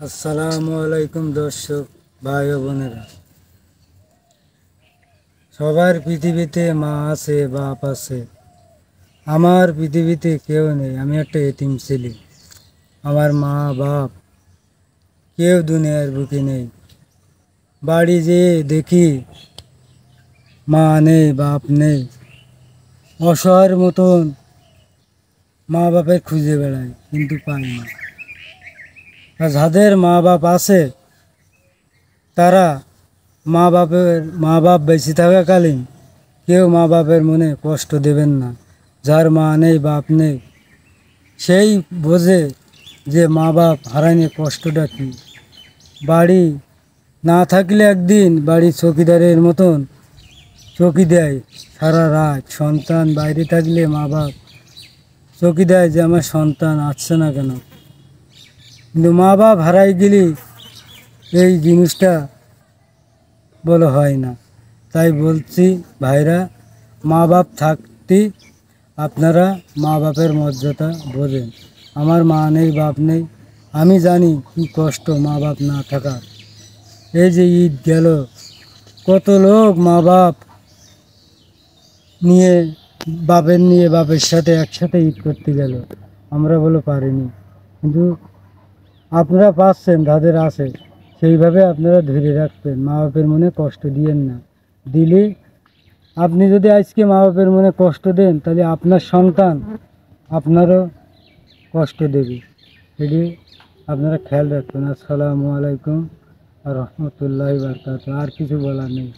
আসসালামু আলাইকুম দর্শক ভাই ও বোনেরা। সবার পৃথিবীতে মা আছে, বাপ আছে। আমার পৃথিবীতে কেউ নেই, আমি একটা এতিম ছেলে। আমার মা বাপ কেউ দুনিয়ার বুকে নেই। বাড়ি যেয়ে দেখি মা নেই, বাপ নেই। অসহায়ের মতন মা বাপের খুঁজে বেড়াই, কিন্তু পাই না। আর যাদের মা বাপ আছে তারা মা বাপ বেঁচে থাকাকালীন কেউ মা বাপের মনে কষ্ট দেবেন না। যার মা নেই, বাপ নেই, সেই বোঝে যে মা বাপ হারাইনে কষ্টটা কী। বাড়ি না থাকলে একদিন বাড়ি চৌকিদারের মতন চৌকি দেয় সারা রাত। সন্তান বাইরে থাকলে মা বাপ চৌকি দেয় যে আমার সন্তান আসছে না কেন। কিন্তু মা বাপ হারাই গেলে এই জিনিসটা বলে হয় না। তাই বলছি ভাইরা, মা বাপ থাকতে আপনারা মা বাপের মর্যাদা বোঝেন। আমার মা নেই, বাপ নেই, আমি জানি কি কষ্ট মা বাপ না থাকা। এই যে ঈদ গেল, কত লোক মা বাপ নিয়ে বাপের সাথে একসাথে ঈদ করতে গেল, আমরা বলে পারিনি। কিন্তু আপনারা পাচ্ছেন, যাদের আছে সেইভাবে আপনারা ধরে রাখবেন। মা বাপের মনে কষ্ট দিয়েন না। দিলে আপনি যদি আজকে মা বাপের মনে কষ্ট দেন, তাহলে আপনার সন্তান আপনারও কষ্ট দেবে। এটি আপনারা খেয়াল রাখবেন। আসসালামু আলাইকুম আর রহমতুল্লাহি ওয়া বারাকাতুহু। আর কিছু বলার নেই।